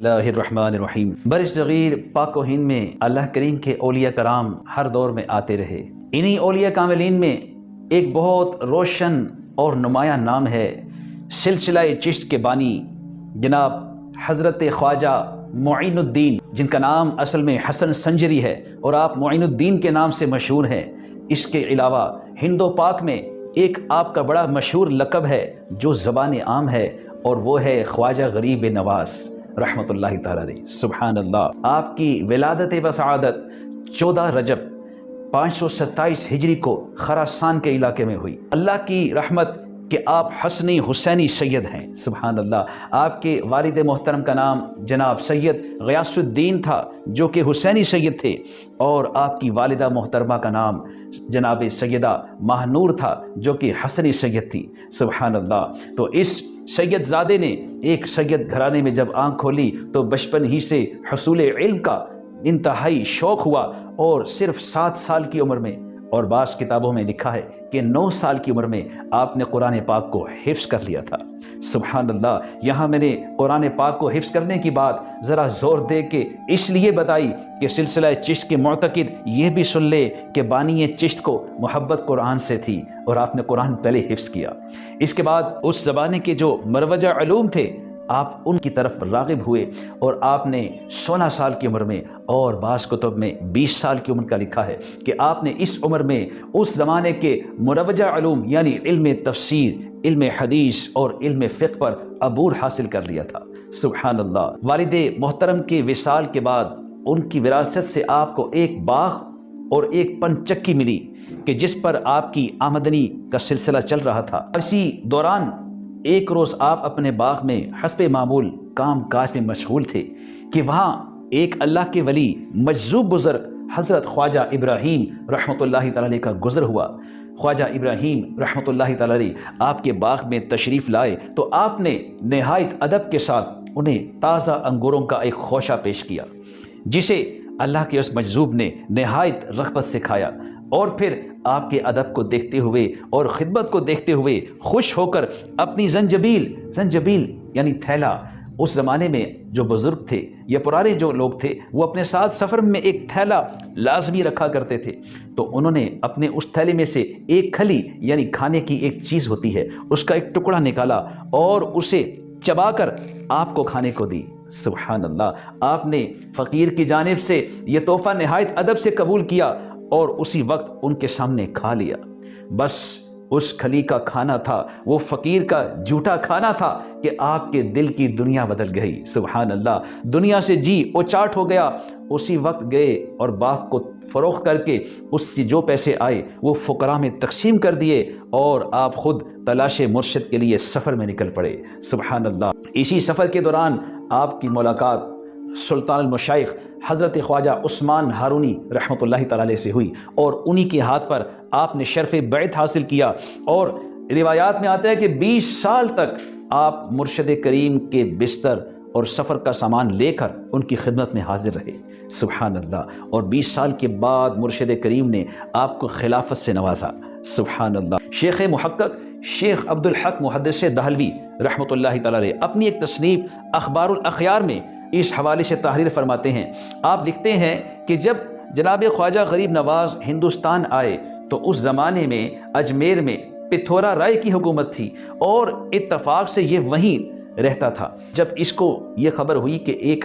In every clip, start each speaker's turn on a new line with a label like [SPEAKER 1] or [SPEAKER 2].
[SPEAKER 1] اللہ الرحمن الرحیم۔ بر صغیر پاک و ہند میں اللہ کریم کے اولیاء کرام ہر دور میں آتے رہے۔ انہی اولیاء کاملین میں ایک بہت روشن اور نمایاں نام ہے سلسلہ چشت کے بانی جناب حضرت خواجہ معین الدین، جن کا نام اصل میں حسن سنجری ہے اور آپ معین الدین کے نام سے مشہور ہیں۔ اس کے علاوہ ہند و پاک میں ایک آپ کا بڑا مشہور لقب ہے جو زبان عام ہے، اور وہ ہے خواجہ غریب نواز رحمۃ اللہ تعالی علیہ۔ سبحان اللہ۔ آپ کی ولادت بسعادت 14 رجب 527 ہجری کو خراسان کے علاقے میں ہوئی۔ اللہ کی رحمت کہ آپ حسنی حسینی سید ہیں۔ سبحان اللہ۔ آپ کے والد محترم کا نام جناب سید غیاث الدین تھا جو کہ حسینی سید تھے، اور آپ کی والدہ محترمہ کا نام جناب سیدہ ماہنور تھا جو کہ حسنی سید تھی۔ سبحان اللہ۔ تو اس سید زادے نے ایک سید گھرانے میں جب آنکھ کھولی تو بچپن ہی سے حصول علم کا انتہائی شوق ہوا، اور صرف 7 سال کی عمر میں، اور بعض کتابوں میں لکھا ہے کہ 9 سال کی عمر میں آپ نے قرآن پاک کو حفظ کر لیا تھا۔ سبحان اللہ۔ یہاں میں نے قرآن پاک کو حفظ کرنے کی بات ذرا زور دے کے اس لیے بتائی کہ سلسلہ چشت کے معتقد یہ بھی سن لے کہ بانی چشت کو محبت قرآن سے تھی، اور آپ نے قرآن پہلے حفظ کیا۔ اس کے بعد اس زمانے کے جو مروجہ علوم تھے آپ ان کی طرف راغب ہوئے، اور آپ نے 16 سال کی عمر میں، اور بعض کتب میں 20 سال کی عمر کا لکھا ہے کہ آپ نے اس عمر میں اس زمانے کے مروجہ علوم یعنی علم تفسیر، علم حدیث اور علم فقہ پر عبور حاصل کر لیا تھا۔ سبحان اللہ۔ والد محترم کے وصال کے بعد ان کی وراثت سے آپ کو ایک باغ اور ایک پنچکی ملی کہ جس پر آپ کی آمدنی کا سلسلہ چل رہا تھا۔ اسی دوران ایک روز آپ اپنے باغ میں حسب معمول کام کاج میں مشغول تھے کہ وہاں ایک اللہ کے ولی مجذوب بزرگ حضرت خواجہ ابراہیم رحمۃ اللہ تعالی علیہ کا گزر ہوا۔ خواجہ ابراہیم رحمۃ اللہ تعالی علیہ آپ کے باغ میں تشریف لائے تو آپ نے نہایت ادب کے ساتھ انہیں تازہ انگوروں کا ایک خوشہ پیش کیا، جسے اللہ کے اس مجذوب نے نہایت رغبت سے کھایا، اور پھر آپ کے ادب کو دیکھتے ہوئے اور خدمت کو دیکھتے ہوئے خوش ہو کر اپنی زنجبیل یعنی تھیلا، اس زمانے میں جو بزرگ تھے یا پرانے جو لوگ تھے وہ اپنے ساتھ سفر میں ایک تھیلا لازمی رکھا کرتے تھے، تو انہوں نے اپنے اس تھیلے میں سے ایک کھلی یعنی کھانے کی ایک چیز ہوتی ہے اس کا ایک ٹکڑا نکالا اور اسے چبا کر آپ کو کھانے کو دی۔ سبحان اللہ۔ آپ نے فقیر کی جانب سے یہ تحفہ نہایت ادب سے قبول کیا اور اسی وقت ان کے سامنے کھا لیا۔ بس اس کھلی کا کھانا تھا، وہ فقیر کا جھوٹا کھانا تھا کہ آپ کے دل کی دنیا بدل گئی۔ سبحان اللہ۔ دنیا سے جی اچاٹ ہو گیا۔ اسی وقت گئے اور باغ کو فروخت کر کے اس سے جو پیسے آئے وہ فقراء میں تقسیم کر دیے، اور آپ خود تلاش مرشد کے لیے سفر میں نکل پڑے۔ سبحان اللہ۔ اسی سفر کے دوران آپ کی ملاقات سلطان المشائخ حضرت خواجہ عثمان ہارونی رحمۃ اللہ تعالی علیہ سے ہوئی، اور انہی کے ہاتھ پر آپ نے شرف بیعت حاصل کیا، اور روایات میں آتا ہے کہ 20 سال تک آپ مرشد کریم کے بستر اور سفر کا سامان لے کر ان کی خدمت میں حاضر رہے۔ سبحان اللہ۔ اور 20 سال کے بعد مرشد کریم نے آپ کو خلافت سے نوازا۔ سبحان اللہ۔ شیخ محقق شیخ عبدالحق محدث دہلوی رحمۃ اللہ تعالی علیہ اپنی ایک تصنیف اخبار الاخیار میں اس حوالے سے تحریر فرماتے ہیں۔ آپ لکھتے ہیں کہ جب جناب خواجہ غریب نواز ہندوستان آئے تو اس زمانے میں اجمیر میں پتھورا رائے کی حکومت تھی، اور اتفاق سے یہ وہیں رہتا تھا۔ جب اس کو یہ خبر ہوئی کہ ایک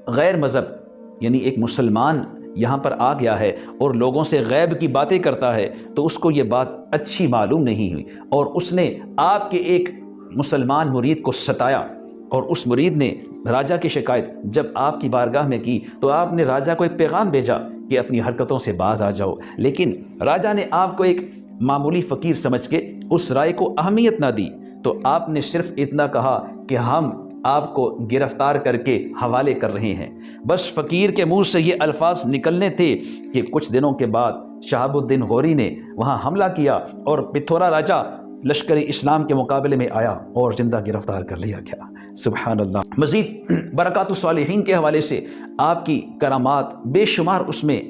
[SPEAKER 1] غیر مذہب یعنی ایک مسلمان یہاں پر آ گیا ہے اور لوگوں سے غیب کی باتیں کرتا ہے، تو اس کو یہ بات اچھی معلوم نہیں ہوئی، اور اس نے آپ کے ایک مسلمان مرید کو ستایا، اور اس مرید نے راجہ کی شکایت جب آپ کی بارگاہ میں کی تو آپ نے راجہ کو ایک پیغام بھیجا کہ اپنی حرکتوں سے باز آ جاؤ، لیکن راجہ نے آپ کو ایک معمولی فقیر سمجھ کے اس رائے کو اہمیت نہ دی، تو آپ نے صرف اتنا کہا کہ ہم آپ کو گرفتار کر کے حوالے کر رہے ہیں۔ بس فقیر کے منہ سے یہ الفاظ نکلنے تھے کہ کچھ دنوں کے بعد شہاب الدین غوری نے وہاں حملہ کیا، اور پتھورا راجہ لشکر اسلام کے مقابلے میں آیا اور زندہ گرفتار کر لیا گیا۔ سبحان اللہ۔ مزید برکات الصالحین کے حوالے سے آپ کی کرامات بے شمار اس میں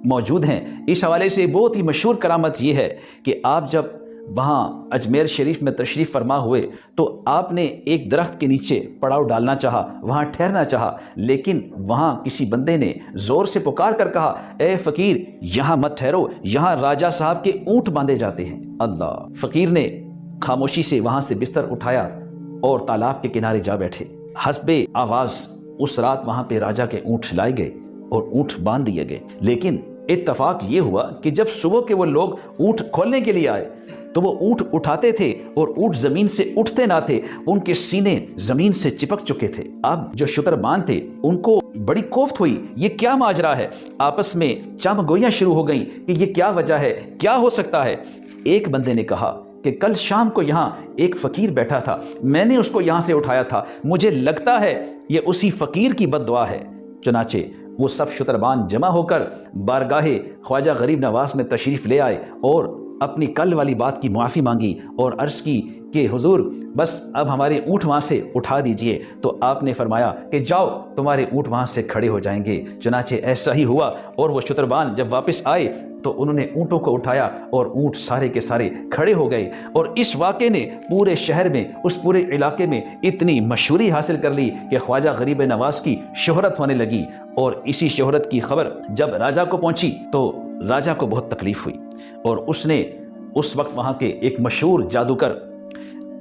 [SPEAKER 1] موجود ہیں۔ اس حوالے سے بہت ہی مشہور کرامت یہ ہے کہ آپ جب وہاں اجمیر شریف میں تشریف فرما ہوئے تو آپ نے ایک درخت کے نیچے پڑاؤ ڈالنا چاہا، وہاں ٹھہرنا چاہا، لیکن وہاں کسی بندے نے زور سے پکار کر کہا، اے فقیر یہاں مت ٹھہرو، یہاں راجہ صاحب کے اونٹ باندھے جاتے ہیں۔ اللہ! فقیر نے خاموشی سے وہاں سے بستر اٹھایا اور تالاب کے کنارے جا بیٹھے۔ حسب آواز اس رات وہاں پہ راجہ کے اونٹ لائے گئے اور اونٹ باندھ دیے گئے، لیکن اتفاق یہ ہوا کہ جب صبح کے وہ لوگ اونٹ کھولنے کے لیے آئے تو وہ اونٹ اٹھاتے تھے اور اونٹ زمین سے اٹھتے نہ تھے، ان کے سینے زمین سے چپک چکے تھے۔ اب جو شتربان تھے ان کو بڑی کوفت ہوئی، یہ کیا ماجرا ہے؟ آپس میں چم گوئیاں شروع ہو گئیں کہ یہ کیا وجہ ہے، کیا ہو سکتا ہے؟ ایک بندے نے کہا کہ کل شام کو یہاں ایک فقیر بیٹھا تھا، میں نے اس کو یہاں سے اٹھایا تھا، مجھے لگتا ہے یہ اسی فقیر کی بد دعا ہے۔ چنانچہ وہ سب شتربان جمع ہو کر بارگاہ خواجہ غریب نواز میں تشریف لے آئے اور اپنی کل والی بات کی معافی مانگی اور عرض کی کہ حضور بس اب ہمارے اونٹ وہاں سے اٹھا دیجئے۔ تو آپ نے فرمایا کہ جاؤ تمہارے اونٹ وہاں سے کھڑے ہو جائیں گے۔ چنانچہ ایسا ہی ہوا اور وہ شتربان جب واپس آئے تو انہوں نے اونٹوں کو اٹھایا اور اونٹ سارے کے سارے کھڑے ہو گئے، اور اس واقعے نے پورے شہر میں، اس پورے علاقے میں اتنی مشہوری حاصل کر لی کہ خواجہ غریب نواز کی شہرت ہونے لگی۔ اور اسی شہرت کی خبر جب راجہ کو پہنچی تو راجہ کو بہت تکلیف ہوئی اور اس نے اس وقت وہاں کے ایک مشہور جادوگر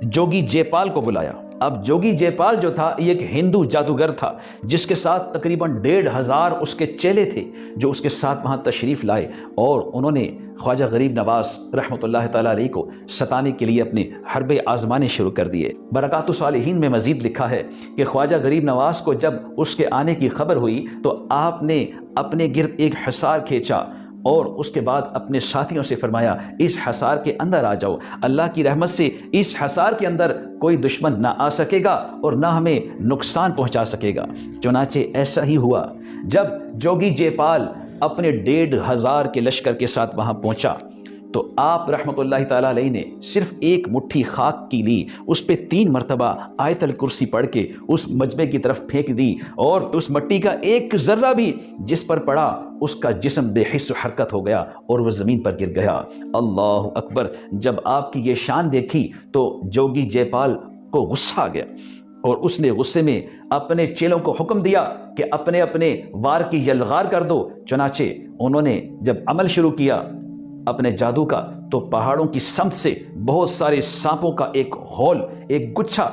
[SPEAKER 1] جوگی جے پال کو بلایا۔ اب جوگی جے پال جو تھا یہ ایک ہندو جادوگر تھا جس کے ساتھ تقریباً 1500 اس کے چیلے تھے جو اس کے ساتھ وہاں تشریف لائے، اور انہوں نے خواجہ غریب نواز رحمۃ اللہ تعالیٰ علیہ کو ستانے کے لیے اپنے حربے آزمانے شروع کر دیے۔ برکات الصالحین میں مزید لکھا ہے کہ خواجہ غریب نواز کو جب اس کے آنے کی خبر ہوئی تو آپ نے اپنے گرد ایک حصار کھینچا اور اس کے بعد اپنے ساتھیوں سے فرمایا اس حصار کے اندر آ جاؤ، اللہ کی رحمت سے اس حصار کے اندر کوئی دشمن نہ آ سکے گا اور نہ ہمیں نقصان پہنچا سکے گا۔ چنانچہ ایسا ہی ہوا۔ جب جوگی جے پال اپنے 1500 کے لشکر کے ساتھ وہاں پہنچا تو آپ رحمۃ اللہ تعالیٰ علیہ نے صرف ایک مٹھی خاک کی لی، اس پہ 3 مرتبہ آیت الکرسی پڑھ کے اس مجمع کی طرف پھینک دی، اور اس مٹی کا ایک ذرہ بھی جس پر پڑا اس کا جسم بے حس و حرکت ہو گیا اور وہ زمین پر گر گیا۔ اللہ اکبر! جب آپ کی یہ شان دیکھی تو جوگی جے پال کو غصہ آ گیا اور اس نے غصے میں اپنے چیلوں کو حکم دیا کہ اپنے اپنے وار کی یلغار کر دو۔ چنانچہ انہوں نے جب عمل شروع کیا اپنے جادو کا تو پہاڑوں کی سمت سے بہت سارے سانپوں کا ایک ہول، ایک گچھا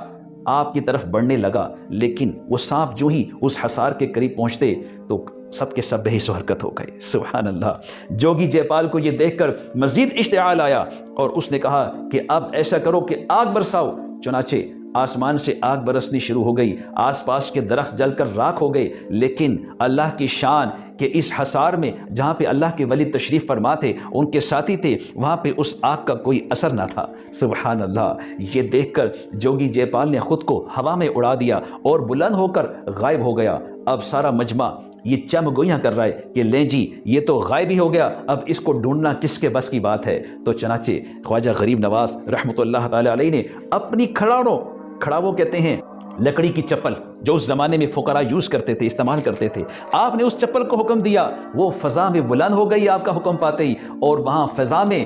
[SPEAKER 1] آپ کی طرف بڑھنے لگا، لیکن وہ سانپ جو ہی اس حصار کے قریب پہنچتے تو سب کے سب بے حس و حرکت ہو گئے۔ سبحان اللہ! جوگی جے پال کو یہ دیکھ کر مزید اشتعال آیا اور اس نے کہا کہ اب ایسا کرو کہ آگ برساؤ۔ چنانچہ آسمان سے آگ برسنی شروع ہو گئی، آس پاس کے درخت جل کر راکھ ہو گئے، لیکن اللہ کی شان کہ اس حصار میں جہاں پہ اللہ کے ولی تشریف فرما تھے، ان کے ساتھی تھے، وہاں پہ اس آگ کا کوئی اثر نہ تھا۔ سبحان اللہ! یہ دیکھ کر جوگی جے پال نے خود کو ہوا میں اڑا دیا اور بلند ہو کر غائب ہو گیا۔ اب سارا مجمع یہ چم گوئیاں کر رہا ہے کہ لیں جی یہ تو غائب ہی ہو گیا، اب اس کو ڈھونڈنا کس کے بس کی بات ہے۔ تو چنانچہ خواجہ غریب نواز رحمۃ اللہ تعالی علیہ نے اپنی کھڑاووں کہتے ہیں لکڑی کی چپل جو اس زمانے میں فقراء یوز کرتے تھے، استعمال کرتے تھے، آپ نے اس چپل کو حکم دیا، وہ فضا میں بلند ہو گئی آپ کا حکم پاتے ہی، اور وہاں فضا میں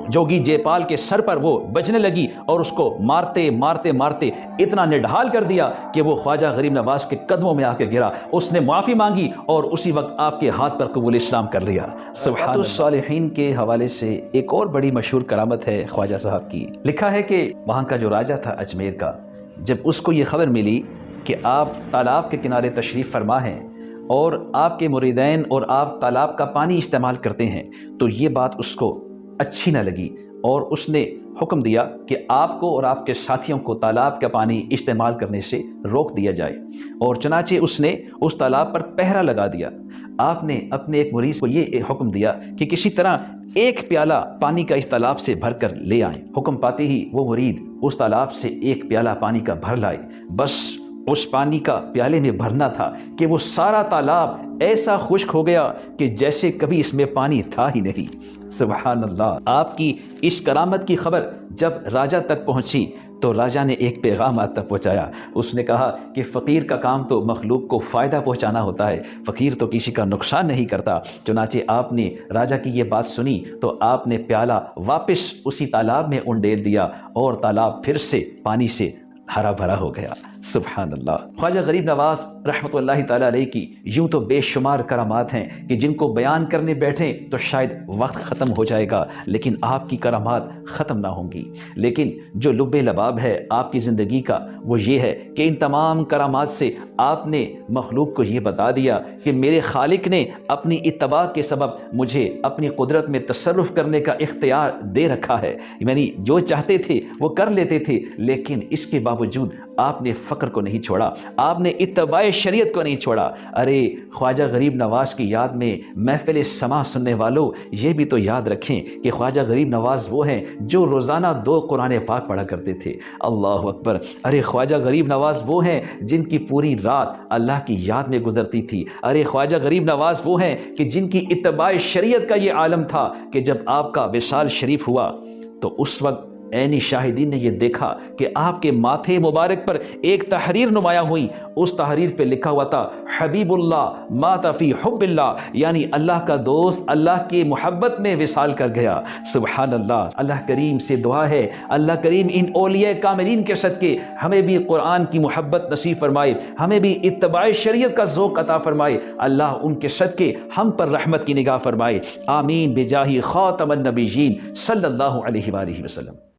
[SPEAKER 1] جوگی جے پال کے سر پر وہ بجنے لگی اور اس کو مارتے مارتے مارتے اتنا نڈھال کر دیا کہ وہ خواجہ غریب نواز کے قدموں میں آ کے گرا۔ اس نے معافی مانگی اور اسی وقت آپ کے ہاتھ پر قبول اسلام کر لیا۔ سبحان الصالحین کے حوالے سے ایک اور بڑی مشہور کرامت ہے خواجہ صاحب کی۔ لکھا ہے کہ وہاں کا جو راجہ تھا اجمیر کا، جب اس کو یہ خبر ملی کہ آپ تالاب کے کنارے تشریف فرما ہیں اور آپ کے مریدین اور آپ تالاب کا پانی استعمال کرتے ہیں، تو یہ بات اس کو اچھی نہ لگی اور اس نے حکم دیا کہ آپ کو اور آپ کے ساتھیوں کو تالاب کا پانی استعمال کرنے سے روک دیا جائے، اور چنانچہ اس نے اس تالاب پر پہرا لگا دیا۔ آپ نے اپنے ایک مرید کو یہ حکم دیا کہ کسی طرح ایک پیالہ پانی کا اس تالاب سے بھر کر لے آئیں۔ حکم پاتے ہی وہ مرید اس تالاب سے ایک پیالہ پانی کا بھر لائے۔ بس اس پانی کا پیالے میں بھرنا تھا کہ وہ سارا تالاب ایسا خشک ہو گیا کہ جیسے کبھی اس میں پانی تھا ہی نہیں۔ سبحان اللہ! آپ کی اس کرامت کی خبر جب راجہ تک پہنچی تو راجا نے ایک پیغام آپ تک پہنچایا. اس نے کہا کہ فقیر کا کام تو مخلوق کو فائدہ پہنچانا ہوتا ہے، فقیر تو کسی کا نقصان نہیں کرتا. چنانچہ آپ نے راجا کی یہ بات سنی تو آپ نے پیالہ واپس اسی تالاب میں انڈیل دیا اور تالاب پھر سے پانی سے ہرا بھرا ہو گیا. سبحان اللہ. خواجہ غریب نواز رحمۃ اللہ تعالیٰ علیہ کی یوں تو بے شمار کرامات ہیں کہ جن کو بیان کرنے بیٹھیں تو شاید وقت ختم ہو جائے گا، لیکن آپ کی کرامات ختم نہ ہوں گی. لیکن جو لب لباب ہے آپ کی زندگی کا وہ یہ ہے کہ ان تمام کرامات سے آپ نے مخلوق کو یہ بتا دیا کہ میرے خالق نے اپنی اتباع کے سبب مجھے اپنی قدرت میں تصرف کرنے کا اختیار دے رکھا ہے. یعنی جو چاہتے تھے وہ کر لیتے تھے، لیکن اس کے باوجود آپ نے فقر کو نہیں چھوڑا، آپ نے اتباع شریعت کو نہیں چھوڑا. ارے خواجہ غریب نواز کی یاد میں محفل سماع سننے والوں یہ بھی تو یاد رکھیں کہ خواجہ غریب نواز وہ ہیں جو روزانہ 2 قرآن پاک پڑھا کرتے تھے. اللہ اکبر. ارے خواجہ غریب نواز وہ ہیں جن کی پوری رات اللہ کی یاد میں گزرتی تھی. ارے خواجہ غریب نواز وہ ہیں کہ جن کی اتباع شریعت کا یہ عالم تھا کہ جب آپ کا وصال شریف ہوا تو اس وقت عینی شاہدین نے یہ دیکھا کہ آپ کے ماتھے مبارک پر ایک تحریر نمایاں ہوئی. اس تحریر پہ لکھا ہوا تھا حبیب اللہ مات فی حب اللہ، یعنی اللہ کا دوست اللہ کی محبت میں وصال کر گیا. سبحان اللہ. اللہ کریم سے دعا ہے اللہ کریم ان اولیاء کاملین کے صدقے ہمیں بھی قرآن کی محبت نصیب فرمائے، ہمیں بھی اتباع شریعت کا ذوق عطا فرمائے. اللہ ان کے صدقے ہم پر رحمت کی نگاہ فرمائے. آمین بجاہ خاتم النبیین صلی اللہ علیہ وآلہ وسلم.